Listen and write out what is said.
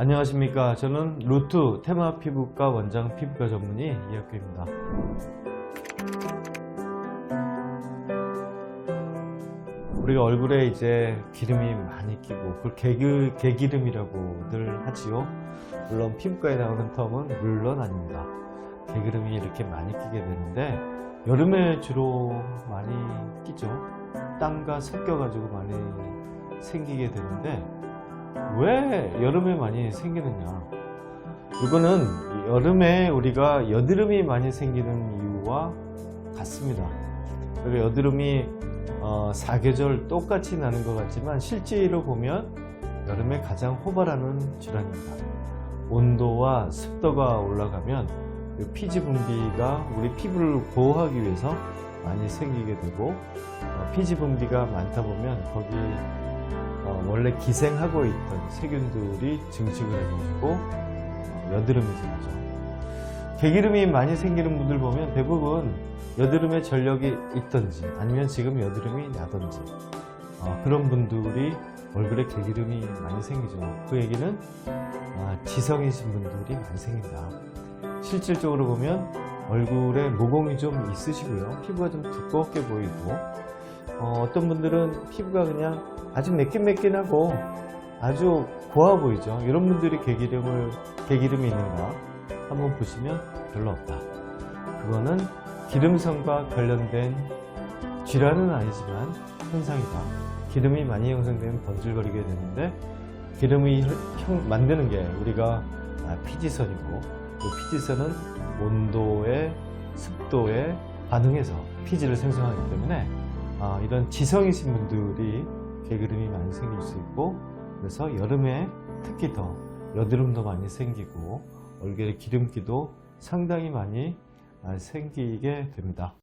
안녕하십니까. 저는 루트 테마 피부과 원장 피부과 전문의 이학규입니다. 우리가 얼굴에 이제 기름이 많이 끼고 그걸 개기름이라고들 하지요. 물론 피부과에 나오는 텀은 물론 아닙니다. 개기름이 이렇게 많이 끼게 되는데 여름에 주로 많이 끼죠. 땀과 섞여 가지고 많이 생기게 되는데 왜 여름에 많이 생기느냐, 이거는 여름에 우리가 여드름이 많이 생기는 이유와 같습니다. 그리고 여드름이 사계절 똑같이 나는 것 같지만 실제로 보면 여름에 가장 호발하는 질환입니다. 온도와 습도가 올라가면 피지 분비가 우리 피부를 보호하기 위해서 많이 생기게 되고, 피지 분비가 많다 보면 거기 원래 기생하고 있던 세균들이 증식을 해가지고 여드름이 생기죠. 개기름이 많이 생기는 분들 보면 대부분 여드름에 전력이 있던지 아니면 지금 여드름이 나던지 그런 분들이 얼굴에 개기름이 많이 생기죠. 그 얘기는 지성이신 분들이 많이 생긴다. 실질적으로 보면 얼굴에 모공이 좀 있으시고요, 피부가 좀 두껍게 보이고, 어떤 분들은 피부가 그냥 아주 매끈매끈하고 아주 고와 보이죠. 이런 분들이 개기름이 있는가 한번 보시면 별로 없다. 그거는 기름성과 관련된 질환은 아니지만 현상이다. 기름이 많이 형성되면 번질거리게 되는데, 기름이 만드는 게 우리가 피지선이고, 그 피지선은 온도에 습도에 반응해서 피지를 생성하기 때문에 이런 지성이신 분들이 개기름이 많이 생길 수 있고, 그래서 여름에 특히 더 여드름도 많이 생기고 얼굴에 기름기도 상당히 많이 생기게 됩니다.